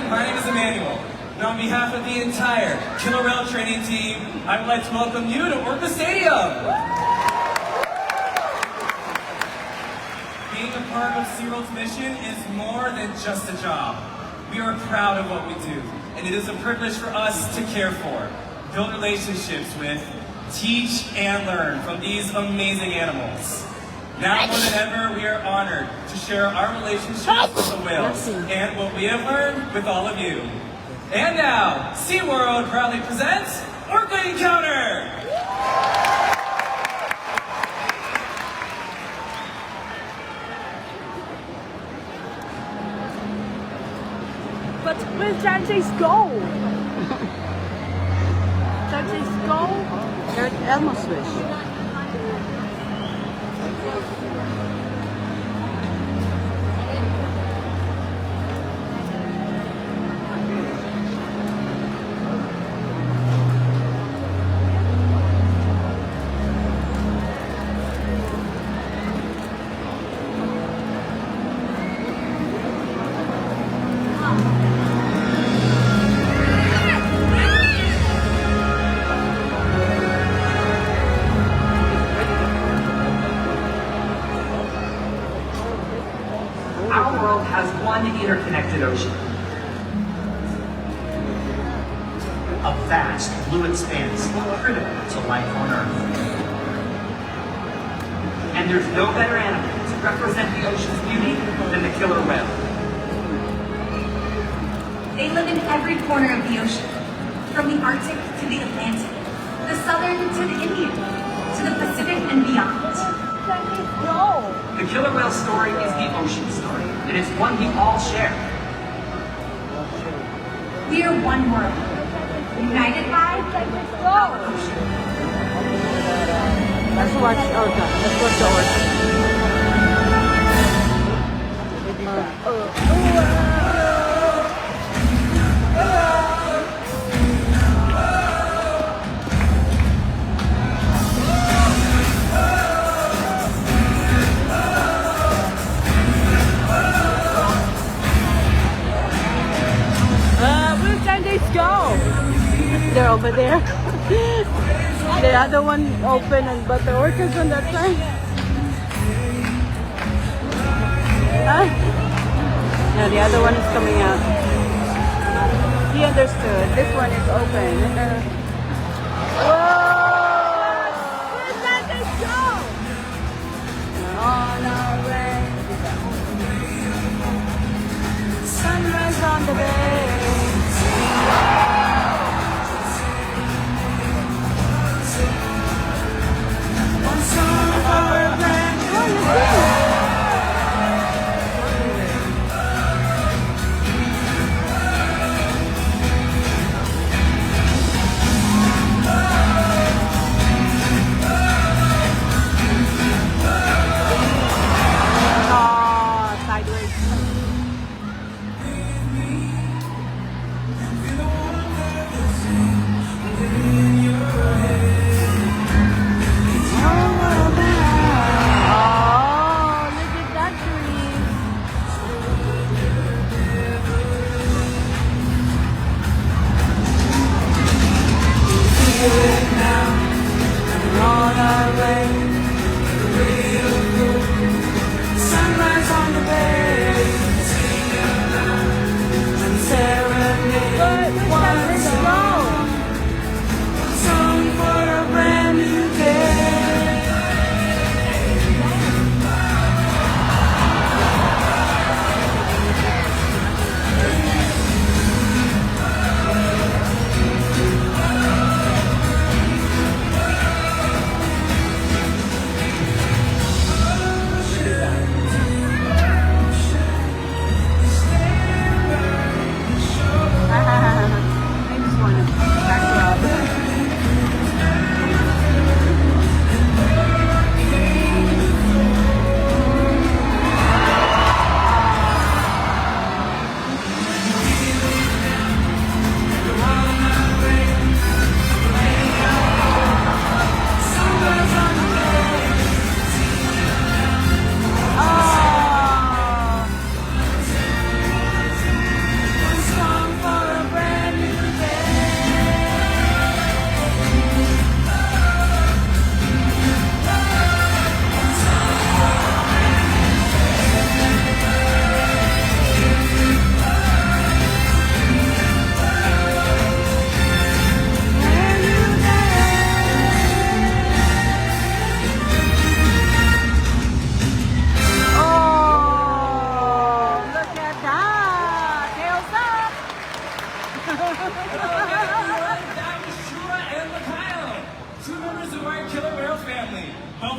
everyone, my name is Emmanuel, and on behalf of the entire Killer Whale training team, I would like to welcome you to Orca Stadium! Being a part of SeaWorld's mission is more than just a job. We are proud of what we do, and it is a privilege for us to care for, build relationships with, teach and learn from these amazing animals. Now more than ever, we are honored to share our relationships with the whales and what we have learned with all of you. And now, SeaWorld proudly presents Orca Encounter! But where's Dante's goal? Dante's goal? They're at Elmo's Fish. Our world has one interconnected ocean. A vast blue expanse critical to life on Earth. And there's no better animal to represent the ocean's beauty than the killer whale. They live in every corner of the ocean, from the Arctic to the Atlantic, the Southern to the Indian, to the Pacific and beyond. The killer whale story is the ocean story, and it's one we all share. We are one world, united by our ocean. Let's watch Orca. Let's watch the Orca. Where's Dante's goal? They're over there. The other one open, but the orca's on that side. Huh? Yeah, the other one is coming out. He understood. This one is open. Whoa! Where's Dante's goal? On our way. Sunrise on the bay.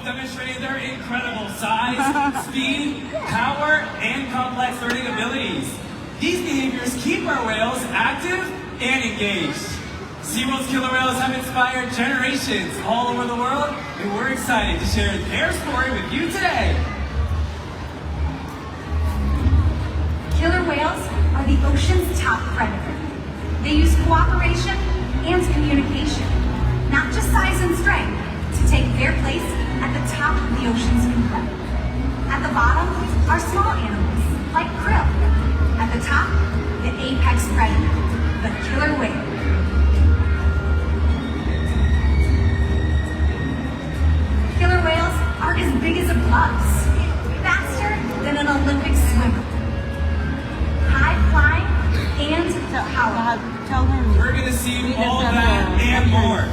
demonstrating their incredible size, speed, power, and complex learning abilities. These behaviors keep our whales active and engaged. SeaWorld's killer whales have inspired generations all over the world, and we're excited to share their story with you today. Killer whales are the ocean's top predator. They use cooperation and communication, not just size and strength, to take their place at the top of the ocean's food web. At the bottom are small animals, like krill. At the top, the apex predator, the killer whale. Killer whales are as big as a bus, faster than an Olympic swimmer. High flying and powerful. Tell him. We're going to see all that and more.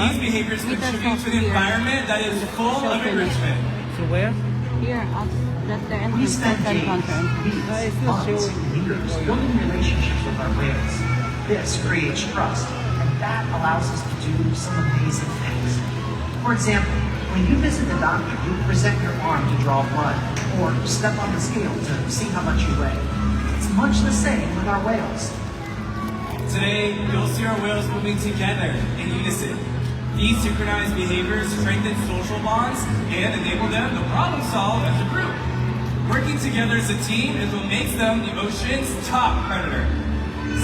These behaviors contribute to an environment that is full of enrichment. So where? Here, that's the entrance. We spend That's days, the entrance. weeks, months, years building relationships with our whales. This creates trust, and that allows us to do some amazing things. For example, when you visit the doctor, you present your arm to draw blood, or step on the scale to see how much you weigh. It's much the same with our whales. Today, you'll see our whales moving together in unison. These synchronized behaviors strengthen social bonds and enable them to problem solve as a group. Working together as a team is what makes them the ocean's top predator.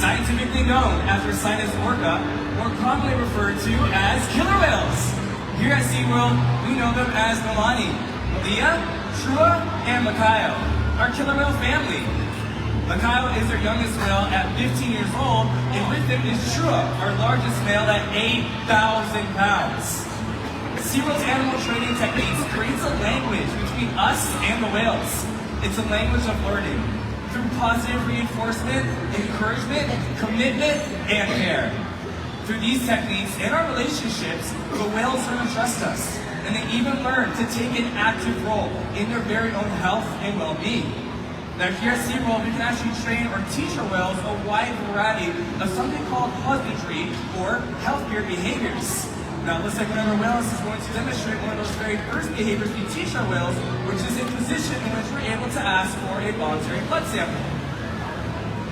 Scientifically known as Orca, or commonly referred to as killer whales. Here at SeaWorld, we know them as Milani, Leah, Trua, and Mikhail, our killer whale family. Mikhail is their youngest male at 15 years old, and with him is Trua, our largest male at 8,000 pounds. SeaWorld's animal training techniques creates a language between us and the whales. It's a language of learning through positive reinforcement, encouragement, commitment, and care. Through these techniques and our relationships, the whales learn to trust us, and they even learn to take an active role in their very own health and well-being. Now here at SeaWorld, we can actually train or teach our whales a wide variety of something called husbandry or healthcare behaviors. Now it looks like one of our whales is going to demonstrate one of those very first behaviors we teach our whales, which is a position in which we're able to ask for a voluntary blood sample.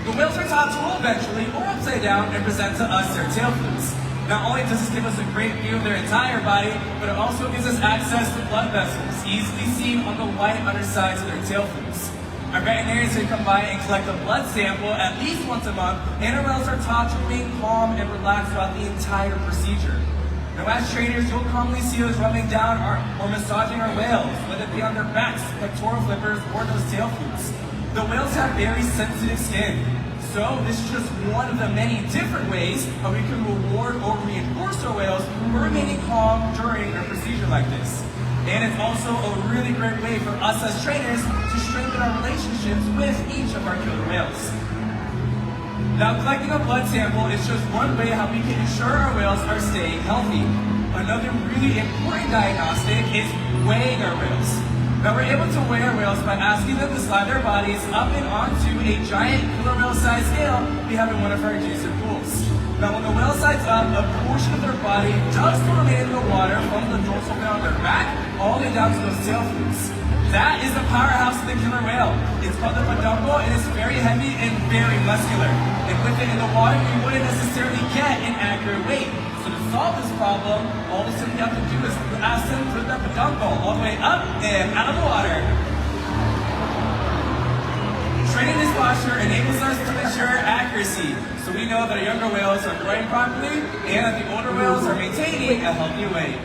The whales are taught to roll ventrally or upside down and present to us their tail flukes. Not only does this give us a great view of their entire body, but it also gives us access to blood vessels, easily seen on the white undersides of their tail flukes. Our veterinarians can come by and collect a blood sample at least once a month, and our whales are taught to remain calm and relaxed throughout the entire procedure. Now as trainers, you'll commonly see us rubbing down or massaging our whales, whether it be on their backs, pectoral flippers, or those tail flukes. The whales have very sensitive skin, so this is just one of the many different ways how we can reward or reinforce our whales for remaining calm during a procedure like this. And it's also a really great way for us as trainers to strengthen our relationships with each of our killer whales. Now, collecting a blood sample is just one way how we can ensure our whales are staying healthy. Another really important diagnostic is weighing our whales. Now, we're able to weigh our whales by asking them to slide their bodies up and onto a giant killer whale-sized scale we have in one of our adjacent pools. Now, when the whale sides up, a portion of their body does remain in the water from the dorsal fin on their back all the way down to those tail flukes. That is the powerhouse of the killer whale. It's called the peduncle, and it's very heavy and very muscular. And with it in the water, you wouldn't necessarily get an accurate weight. So to solve this problem, all the thing you have to do is ask them to put that peduncle all the way up and out of the water. Training this posture enables us to ensure accuracy, so we know that our younger whales are growing properly and that the older whales are maintaining a healthy weight.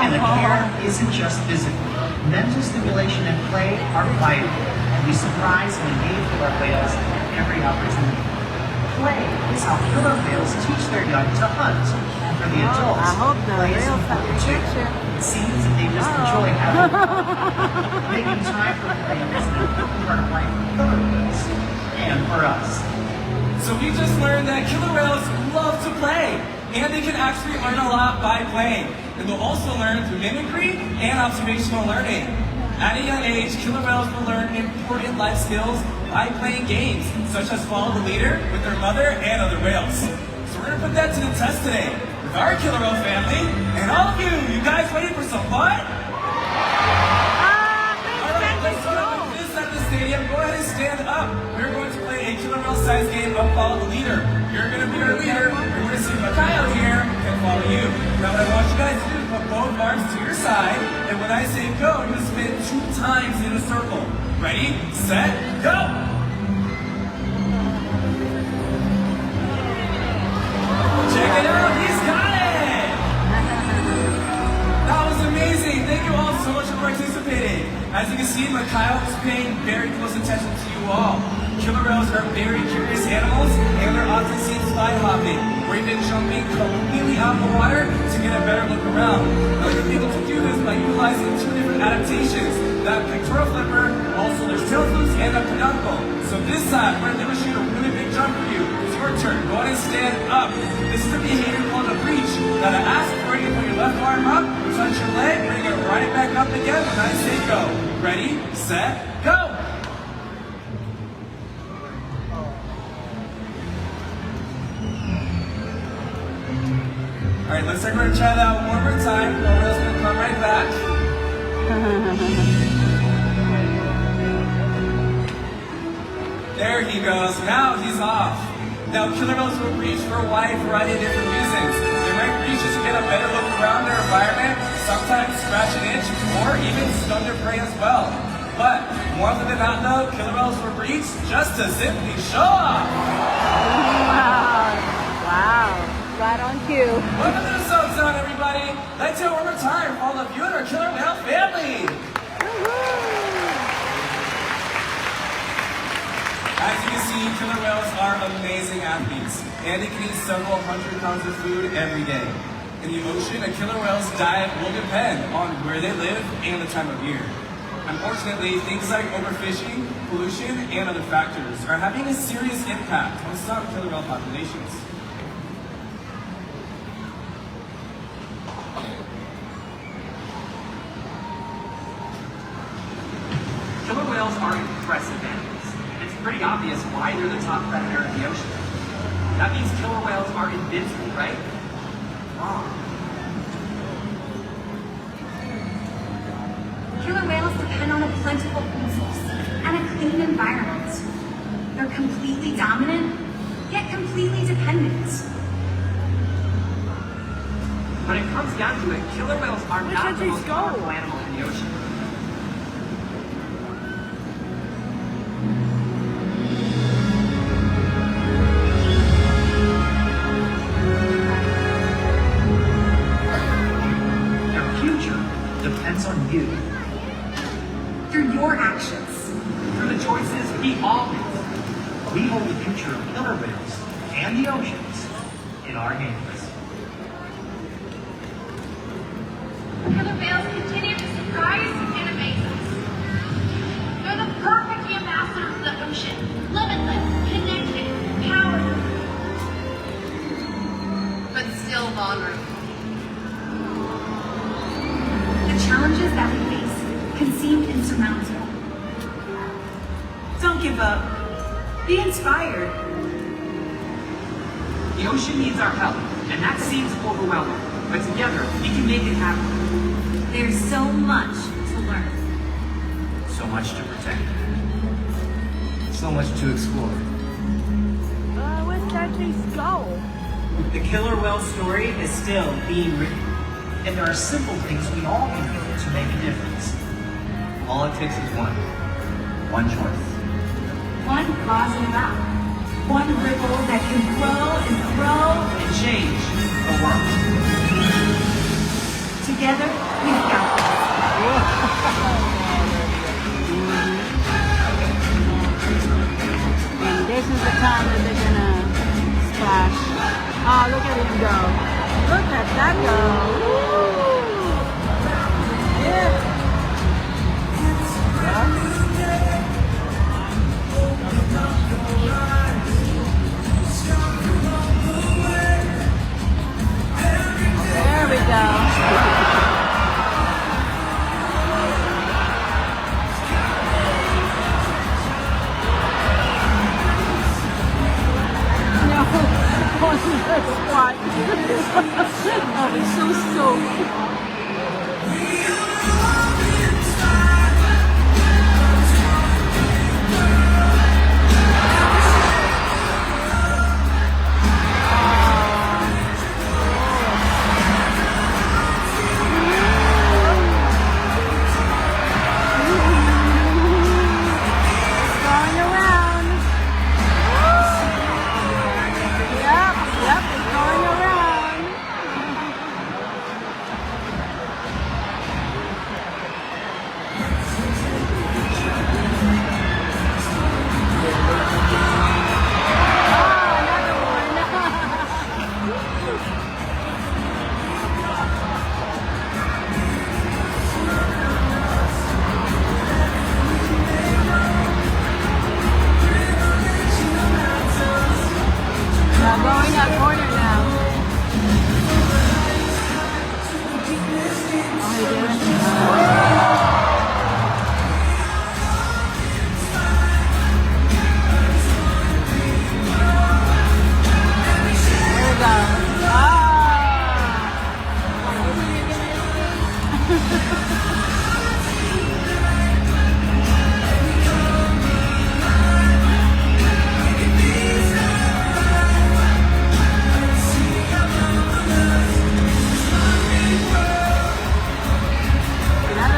And the care isn't just physical. Mental stimulation and play are vital, and we surprise and engage with our whales at every opportunity. Play is how killer whales teach their young to hunt, and for the adults, I hope the play is whales have important a too. picture. It seems that they just enjoy having fun. Making time for play is an important part of life for killer whales, and for us. So we just learned that killer whales love to play, and they can actually learn a lot by playing. And they'll also learn through mimicry and observational learning. At a young age, killer whales will learn important life skills by playing games, such as follow the leader with their mother and other whales. So we're going to put that to the test today with our killer whale family you guys to do is put both arms to your side, and when I say go, you spin 2 times in a circle. Ready, set, go! Check it out, he's got it! That was amazing. Thank you all so much for participating. As you can see, Mikhail is paying very close attention to you all. Killer whales are very curious animals, and they're often seen fly hopping, or even jumping completely out of the water to get a better look around. Now, you're able to do this by utilizing 2 different adaptations. That pectoral flipper, also there's tail flukes and a peduncle. So this side, we're going to shoot a really big jump for you. It's your turn. Go ahead and stand up. This is a behavior called a breach. Now to ask for you to put your left arm up, touch your leg, bring it right back up again when I say go. Ready, set, go! Alright, looks like we're going to try that one more time. The whale's going to come right back. There he goes. Now he's off. Now, killer whales will breach for a wide variety of different reasons. They might breach just to get a better look around their environment, sometimes scratch an itch, or even stun their prey as well. But more often than not, though, killer whales will breach just to simply show off. Wow. Right on cue. Welcome to the Soap Zone, everybody. Let's do it one more time for all of you and our killer whale family. As you can see, killer whales are amazing athletes, and they can eat several hundred pounds of food every day. In the ocean, a killer whale's diet will depend on where they live and the time of year. Unfortunately, things like overfishing, pollution, and other factors are having a serious impact on some killer whale populations. Killer whales are impressive animals. It's pretty obvious why they're the top predator in the ocean. That means killer whales are invincible, right? Wrong. Killer whales depend on a plentiful food source and a clean environment. They're completely dominant, yet completely dependent. When it comes down to it, killer whales are Where not did the these most go? powerful animal in the ocean. Their future depends on you. Through your actions. Through the choices we all make, we hold the future of killer whales and the oceans in our hands. Killer whales continue to surprise and amaze us. They're the perfect ambassadors of the ocean, limitless, connected, powerful, but still vulnerable. The challenges that we face can seem insurmountable. Don't give up. Be inspired. The ocean needs our help, and that seems overwhelming. But together, we can make it happen. There's so much to learn. So much to protect. So much to explore. Where's Dante's go? The killer whale story is still being written. And there are simple things we all can do to make a difference. All it takes is one choice. One positive act. One ripple that can grow and grow. And change the world. Together, we've got this. And this is the time that they're gonna splash. Oh, look at him go. Look at that go. Woo! Yeah. There we go. No, on the squat. Oh, it's so Another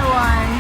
one.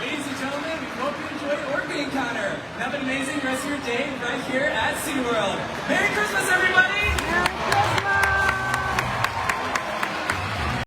Ladies and gentlemen, we hope you enjoyed Orca Encounter. Have an amazing rest of your day right here at SeaWorld. Merry Christmas, everybody!